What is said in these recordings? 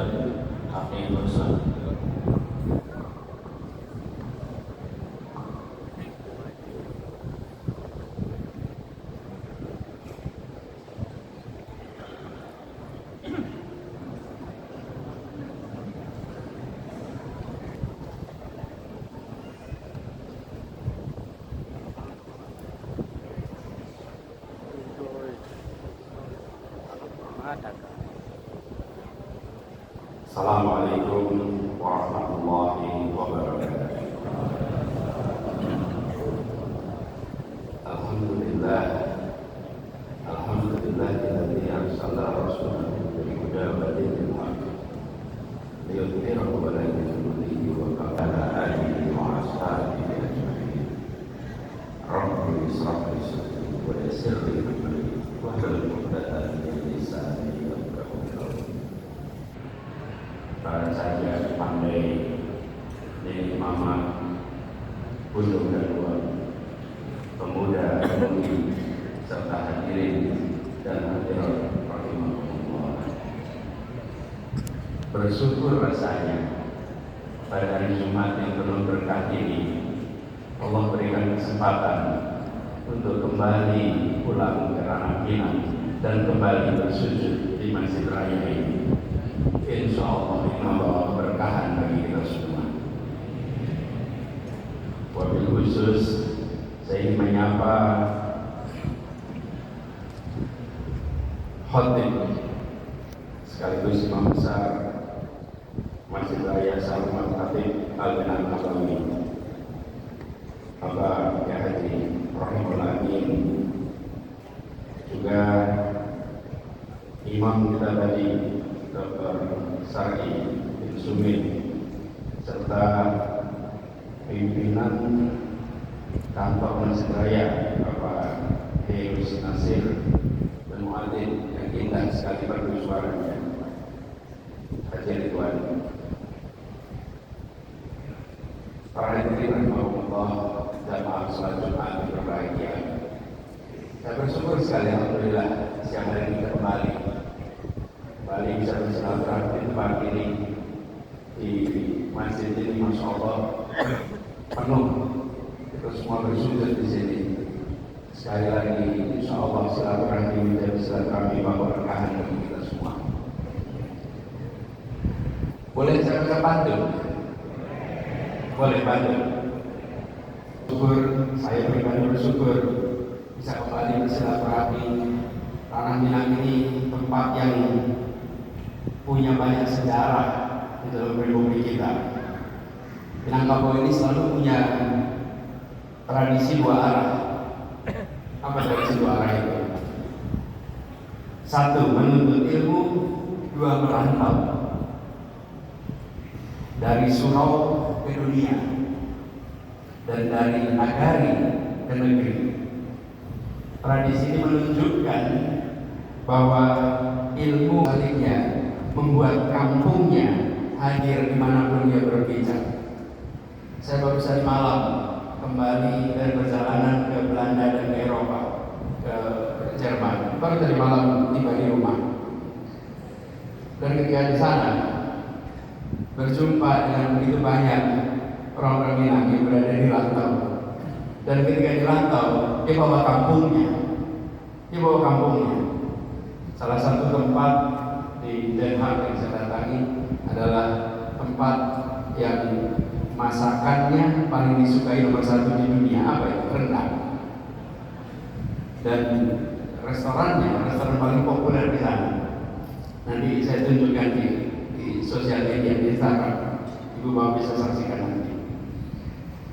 Kami bersama. Assalamualaikum warahmatullahi wabarakatuh. Alhamdulillah, alhamdulillahilladzi arsala rasulahu bil huda wa dinil haqq liyudhhirahu 'ala dinihi wa 'ala alihi wa ashabihi ajma'in. Rabbi ishrah li sadri wa yassir li amri wahlul 'uqdatam min lisani yafqahu qawli. Para saja pandai di mama gunung dan luar, pemuda, pemudi, serta hadirin dan hadirat rahimahullah. Bersyukur rasanya pada hari Jumat yang penuh berkah ini Allah berikan kesempatan untuk kembali pulang ke ranah Minang dan kembali bersujud di Masjid Raya ini. Insya Allah ini membawa keberkahan bagi kita semua. Wabil khusus saya ingin menyapa khotib sekaligus imam besar Masjid Raya Saruman Khatib Al-Benan Nabawi, Bapak Kiai Haji Rahimul Amin, juga imam kita tadi Dr. Sari bin Sumit, serta pimpinan kantor Masjid Raya Bapak Heus Nasir dan Muadzin yang indah sekali perlu suaranya, Haji Ridwan. Para hadirin rahimahullah, jamaah salat Jumat yang berbahagia. Saya bersyukur sekali, alhamdulillah, siang hari ini kita kembali bisa bersilaturahmi di tempat ini, di masjid ini, masya Allah penuh. Kita semua bersujud di sini. Sekali lagi, insya Allah silaturahmi menjadi silaturahmi bawa berkahan bagi kita semua. Boleh saya baca pantun? Boleh pantun. Syukur, saya pribadi bersyukur bisa kembali bersilaturahmi. Tanah Minang ini tempat yang punya banyak sejarah di dalam republik kita. Minangkabau ini selalu punya tradisi dua arah. Apa tradisi dua arah itu? Satu, menuntut ilmu. Dua, merantau dari surau ke dunia dan dari nagari ke negeri. Tradisi ini menunjukkan bahwa ilmu sebaliknya membuat kampungnya hadir dimanapun dia berbicara. Saya baru saja malam kembali dari perjalanan ke Belanda dan ke Eropa, ke Jerman. Baru tadi malam tiba di rumah. Dan ketika di sana berjumpa dengan begitu banyak orang-orang Minang yang berada di rantau. Dan ketika di rantau, dia bawa kampungnya. Salah satu tempat di Den Haag yang saya datangi adalah tempat yang masakannya paling disukai nomor satu di dunia. Apa itu? Rendang. Dan restoran paling populer di sana. Nanti saya tunjukkan di sosial media, di Instagram. Ibu bapak bisa saksikan nanti.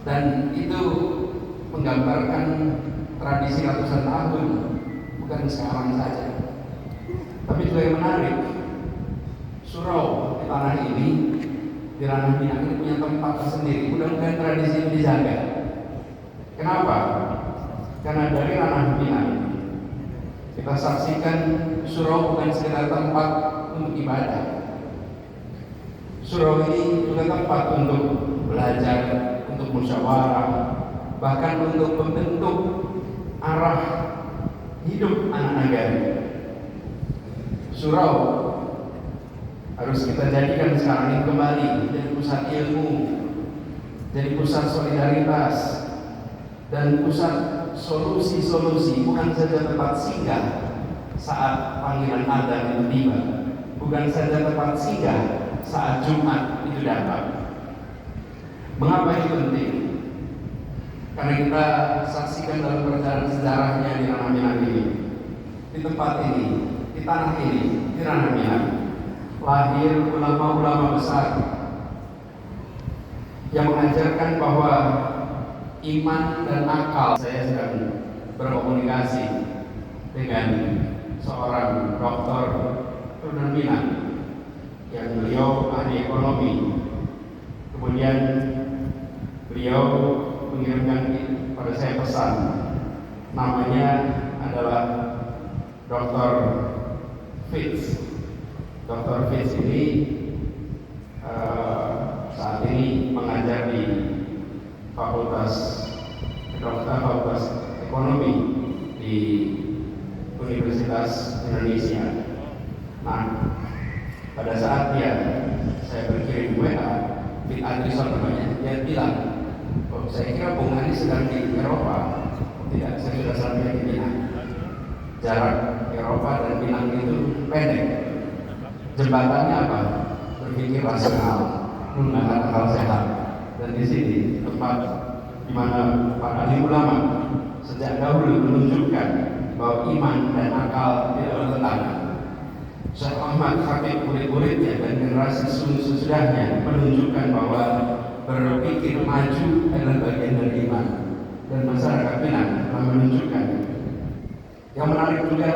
Dan itu menggambarkan tradisi ratusan tahun, bukan sekarang saja. Tapi juga yang menarik, surau di tanah ini, di ranah Minang ini punya tempat tersendiri. Mudah-mudahan tradisi ini dijaga. Kenapa? Karena dari ranah Minang kita saksikan surau bukan sekedar tempat untuk ibadah. Surau ini juga tempat untuk belajar, untuk musyawarah, bahkan untuk membentuk arah hidup anak negara. Surau Harus kita jadikan sekarang ini kembali jadi pusat ilmu, jadi pusat solidaritas, dan pusat solusi-solusi, bukan saja tempat singgah saat panggilan adzan itu tiba, bukan saja tempat singgah saat Jumat itu datang. Mengapa ini penting? Karena kita saksikan dalam perjalanan sejarahnya di Ranah Minang ini, di tempat ini, di tanah ini, di Ranah Minang, lahir ulama-ulama besar yang mengajarkan bahwa iman dan akal. Saya sedang berkomunikasi dengan seorang dokter Ranah Minang yang beliau ahli ekonomi. Kemudian beliau mengirimkan pada saya pesan, namanya adalah Dr. Fitz. Dr. Fitz ini saat ini mengajar di Fakultas Ekonomi di Universitas Indonesia. Nah, pada saat saya berkirim WA, Fit Adrison namanya, dia bilang, saya kira Bung Andi sedang di Eropa. Tidak, saya sudah sampai di Minang. Jarak Eropa dan Minang itu pendek. Jembatannya apa? Berpikir rasional, menggunakan akal sehat. Dan di sini tempat di mana para ahli ulama sejak dahulu menunjukkan bahwa iman dan akal tidak bertentangan. Syekh Ahmad Habib, murid-muridnya dan generasi sesudahnya menunjukkan bahwa berpikir maju adalah bagian dari iman, dan masyarakat Minang telah menunjukkan. Yang menarik juga,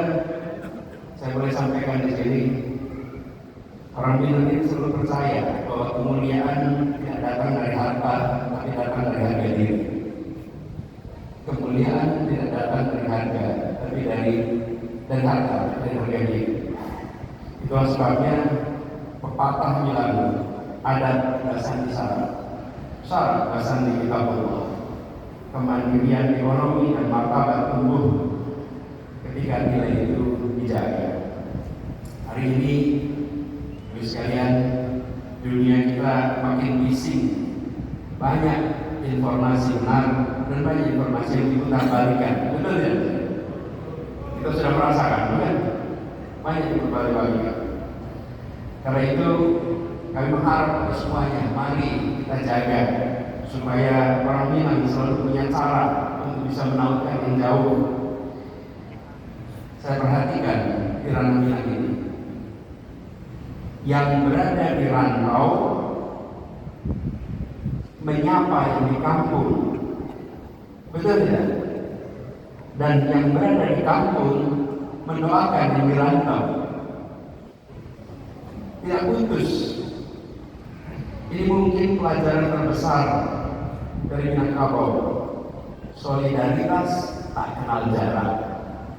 saya boleh sampaikan di sini, orang Minang ini selalu percaya bahwa kemuliaan tidak datang dari harta, tapi datang dari harga diri. Kemuliaan tidak datang dari harga, tapi dari harta, dari harga diri. Itulah sebabnya pepatah bilang, adat basan di syarat basan di kitabullah. Kemandirian ekonomi dan martabat tumbuh ketika nilai itu dijaga. Hari ini, ibu sekalian, dunia kita makin bising, banyak informasi benar dan banyak informasi yang diputar-balikan. Betul ya? Kita sudah merasakan, bukan? Banyak yang diputar-balikan. Karena itu kami mengharap semuanya, mari kita jaga supaya orang Minang selalu punya cara untuk bisa menautkan yang jauh. Saya perhatikan di Ranah Minang ini, yang berada di rantau menyapa yang di kampung, betul ya? Dan yang berada di kampung mendoakan yang di rantau. Tidak putus. Ini mungkin pelajaran terbesar dari Minangkabau. Solidaritas tak kenal jarak.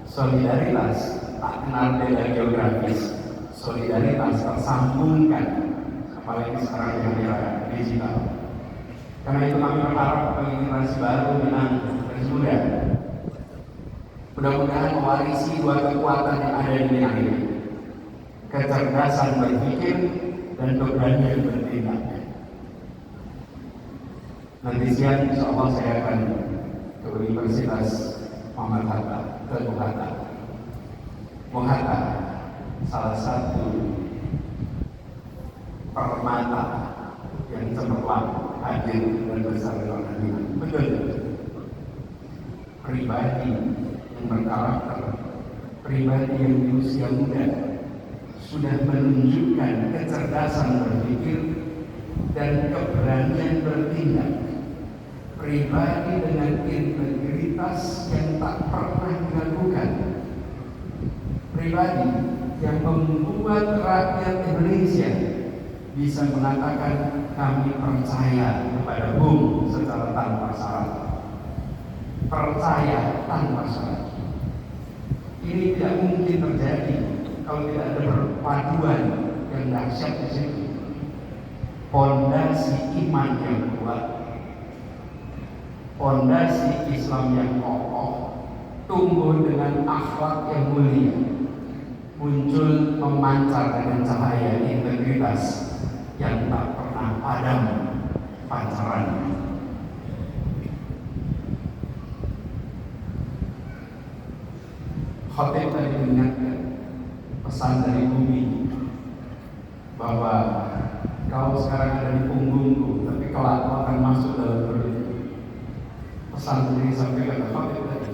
Solidaritas tak kenal beda geografis. Solidaritas tersambungkan, apalagi sekarang dengan era digital. Karena itu kami berharap bagi generasi baru Minang generasi muda, mudah-mudahan mewarisi dua kekuatan yang ada di Minang ini: kecerdasan berpikir dan keberanian bertindak. Nanti siang insya Allah saya akan ke Universitas Muhammad Hatta, ke Bung Hatta. Bung Hatta salah satu permata yang cemerlang hadir dan besar dalam Minang. Betul. Pribadi yang berkarakter, pribadi yang di usia muda sudah menunjukkan kecerdasan berpikir dan keberanian bertindak. Pribadi dengan integritas yang tak pernah dilakukan. Pribadi yang membuat rakyat Indonesia bisa mengatakan kami percaya kepada Bung secara tanpa syarat. Percaya tanpa syarat. Ini tidak mungkin terjadi kalau tidak ada perpaduan yang dahsyat di situ. Pondasi iman yang kuat, pondasi Islam yang kokoh, tumbuh dengan akhlak yang mulia, muncul memancar dengan cahaya integritas integritas yang tak pernah padam pancarannya. Khatib tadi mengingatkan pesan dari bumi bahwa kau sekarang ada di punggungku, tapi kelak kau akan masuk dalam perutku. Pesan ini disampaikan Khatib tadi.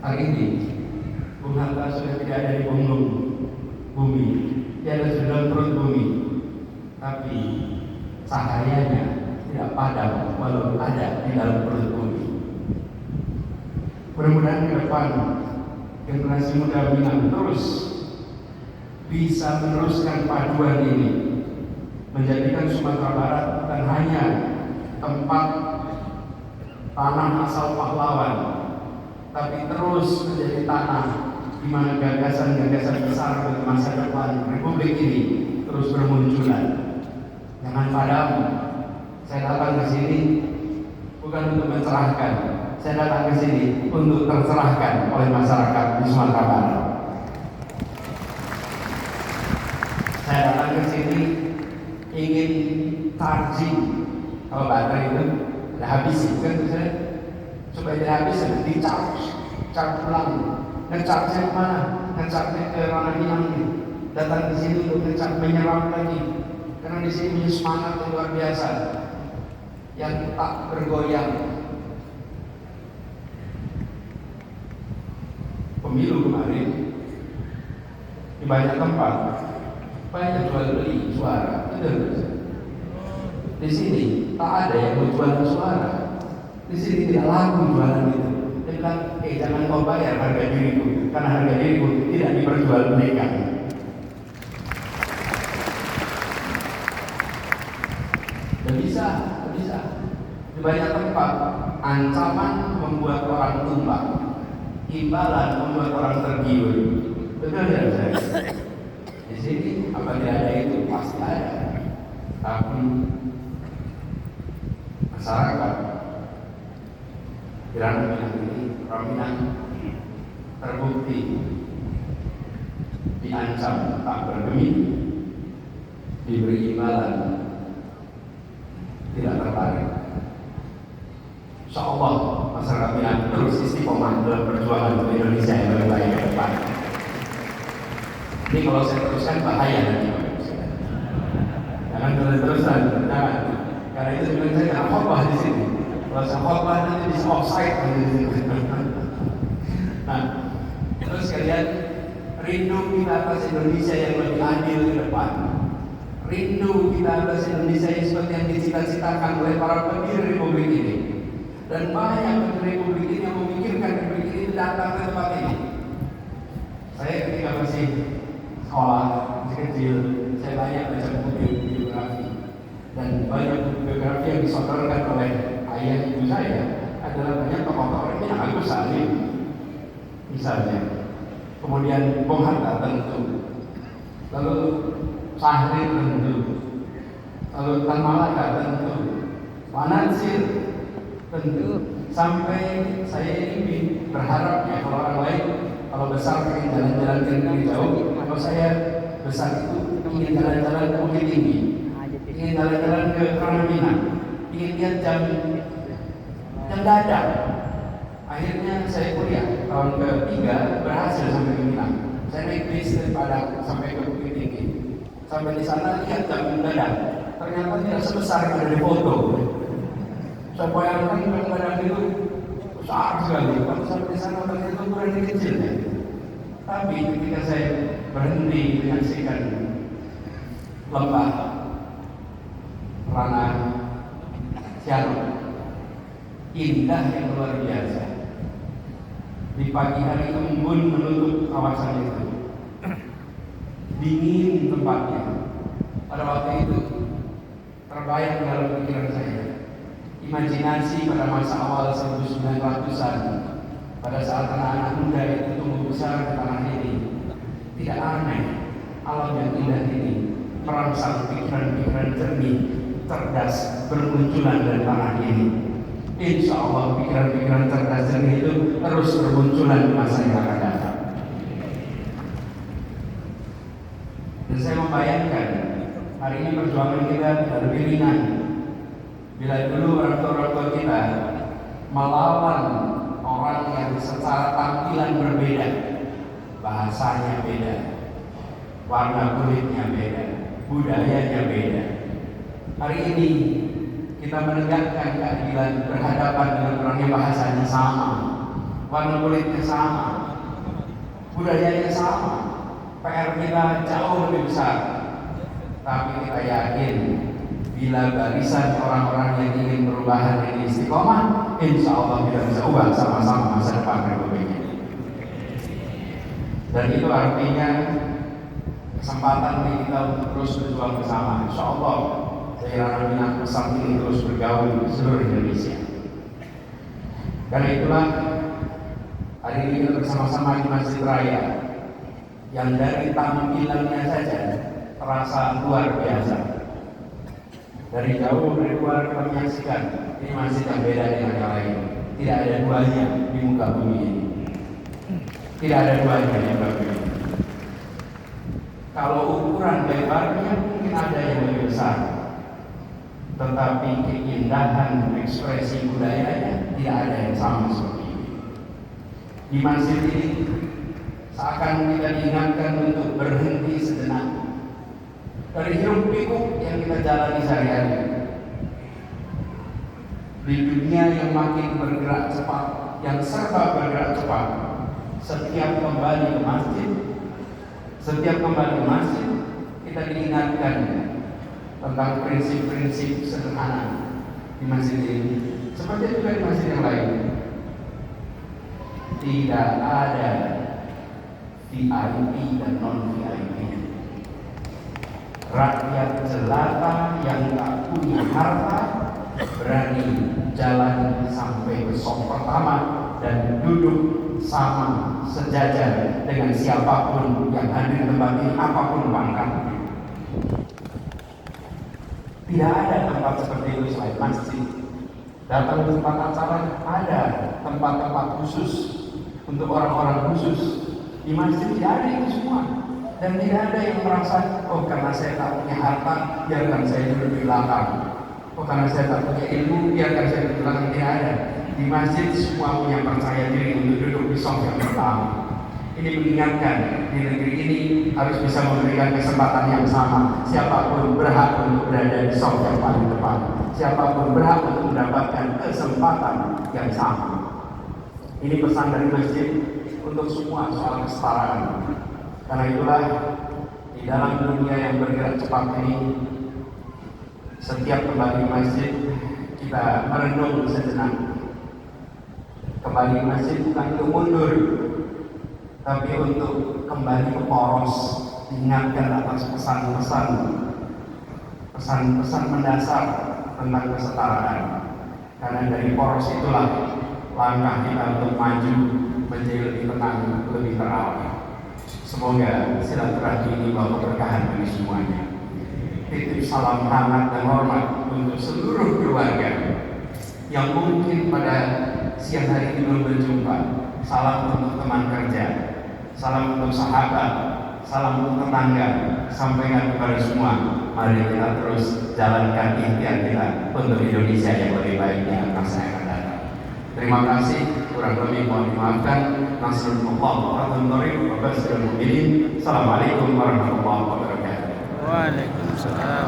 Hari ini Bung Hatta sudah tidak ada di punggung bumi, dia ada di dalam perut bumi, tapi cahayanya tidak padam walau ada di dalam perut bumi. Mudah-mudahan ke depan generasi muda Minang terus bisa meneruskan paduan ini, menjadikan Sumatera Barat bukan hanya tempat tanah asal pahlawan, tapi terus menjadi tanah di mana gagasan-gagasan besar bagi masa depan Republik ini terus bermunculan. Jangan padam. Saya datang ke sini bukan untuk mencerahkan, saya datang ke sini untuk tercerahkan oleh masyarakat di Sumatera Barat. Saya datang ke sini ingin charging. Kalau baterai itu ada habis, kan saya supaya tidak habis, charge ulang. Ngecharge kemana? Ngecharge ke ranah Minang ini. Datang ke sini untuk ngecharge menyerap lagi, karena di sini punya semangat yang luar biasa yang tak bergoyang. Pemilu kemarin di banyak tempat banyak jual beli suara, betul? Di sini tak ada yang menjual suara. Di sini tidak laku jualan itu. Dia bilang, jangan kau bayar harga diriku, karena harga diriku tidak diperjualbelikan. Tidak bisa. Di banyak tempat ancaman membuat orang tumbang, imbalan membuat orang tergiur. Betul ya saya? Di sini apa tidak ada itu? Pasti ada. Tapi masyarakat Minang ini, orang Minang terbukti diancam tak bergeming, diberi imbalan tidak tertarik. Insyaallah masyarakat Minang terus istiqomah dalam perjuangan untuk Indonesia yang lebih baik ke depan. Ini kalau saya teruskan bahaya nanti, jangan terus-terusan, jangan. Karena itu sebenarnya saya kena khotbah di sini. Kalau saya khotbah nanti bisa offside. Nah, terus kalian rindu kita atas Indonesia yang lebih adil ke depan. Rindu kita atas Indonesia yang seperti yang dicita-citakan oleh para pendiri Republik ini. Dan banyak pendiri Republik ini yang memikirkan Republik ini datang ke tempat ini. Saya ketika masih sekolah, masih kecil, saya banyak baca buku biografi. Dan banyak buku biografi yang disodorkan oleh ayah ibu saya adalah banyak tokoh-tokoh yang Agus Salim misalnya, kemudian Bung Hatta tentu, lalu Sahrir tentu, lalu Tan Malaka tentu, Wanansir tentu, sampai saya ini berharapnya kalau orang lain kalau besar pengen jalan-jalan ke negeri jauh, kalau saya besar itu ingin jalan-jalan ke Bukit Tinggi, ingin jalan-jalan ke Ranah Minang, ingin lihat jam dadak. Akhirnya saya kuliah tahun ketiga berhasil sampai ke Minang. Saya naik bis dari Padang sampai ke Bukit Tinggi. Sampai di sana lihat jam dadak. Ternyata tidak sebesar yang ada di foto. Saya bayangkan jam dadak itu besar sekali. Kalau sampai di sana ternyata ukuran kecil. Tapi ketika saya berhenti menyaksikan lembah Ranah Siarut, indah yang luar biasa. Di pagi hari embun menutup kawasan itu, dingin tempatnya. Pada waktu itu terbayang dalam pikiran saya imajinasi pada masa awal 1900-an, pada saat anak-anak muda itu tumbuh besar di tanah ini. Tidak aneh alam yang indah ini merangsang pikiran-pikiran jernih, cerdas bermunculan dari tanah ini. Insya Allah pikiran-pikiran cerdas jernih itu terus bermunculan di masa yang akan datang. Dan saya membayangkan hari ini perjuangan kita tidak lebih ringan bila dulu orang tua kita melawan orang yang secara tampilan berbeda, bahasanya beda, warna kulitnya beda, budayanya beda. Hari ini kita menegakkan keadilan berhadapan dengan orang yang bahasanya sama, warna kulitnya sama, budayanya sama. PR kita jauh lebih besar, tapi kita yakin bila barisan orang-orang yang ingin perubahan ini istiqomah, insya Allah kita bisa ubah sama-sama masa depan Republik ini. Dan itu artinya kesempatan bagi kita untuk terus berjuang bersama. Insya Allah saya minat pesan ini terus bergaul di seluruh Indonesia. Karena itulah hari ini kita bersama-sama di Masjid Raya yang dari tampilannya saja terasa luar biasa. Dari jauh, dari luar kita menyaksikan ini masjid yang beda dengan yang lain. Tidak ada duanya di muka bumi ini. Tidak ada duanya di muka bumi ini. Kalau ukuran lebarnya mungkin ada yang lebih besar, tetapi keindahan ekspresi budayanya tidak ada yang sama seperti ini. Di masjid ini seakan kita diingatkan untuk berhenti sejenak dari hiruk pikuk yang kita jalani sehari-hari. Di dunia yang makin bergerak cepat, yang serba bergerak cepat, setiap kembali ke masjid, kita diingatkan tentang prinsip-prinsip sederhana di masjid ini. Seperti juga di masjid yang lain, tidak ada VIP dan non-VIP. Rakyat jelata yang tak punya harta berani jalan sampai ke sop pertama dan duduk sama sejajar dengan siapapun yang hadir tempat ini, apapun pangkatnya. Tidak ada tempat seperti itu selain masjid. Datang ke tempat acara ada tempat-tempat khusus untuk orang-orang khusus. Di masjid tidak ada itu semua. Dan tidak ada yang merasa, oh karena saya tak punya harta, biarkan saya duduk di belakang. Oh karena saya tak punya ilmu, biarkan saya duduk di belakang. Tidak ada. Di masjid semua punya percaya diri untuk duduk di saf yang pertama. Ini mengingatkan di negeri ini harus bisa memberikan kesempatan yang sama. Siapapun berhak untuk berada di saf yang paling depan. Siapapun berhak untuk mendapatkan kesempatan yang sama. Ini pesan dari masjid untuk semua soal kesetaraan. Karena itulah di dalam dunia yang bergerak cepat ini, setiap kembali masjid kita merenung sejenak. Kembali masjid bukan untuk mundur, tapi untuk kembali ke poros, diingatkan atas pesan-pesan mendasar tentang kesetaraan. Karena dari poros itulah langkah kita untuk maju menjadi lebih tenang, lebih terawal. Semoga silaturahmi ini bawa keberkahan bagi semuanya. Titip salam hangat dan hormat untuk seluruh keluarga yang mungkin pada siang hari ini belum berjumpa. Salam untuk teman kerja, salam untuk sahabat, salam untuk tetangga. Sampaikan kepada semua, mari kita terus jalankan ikhtiar kita untuk Indonesia yang lebih baik di masa yang akan datang. Terima kasih, kurang lebih mohon dimaafkan. Nasrullah warahmatullahi wabarakatuh. Assalamualaikum warahmatullahi wabarakatuh. Waalaikumsalam.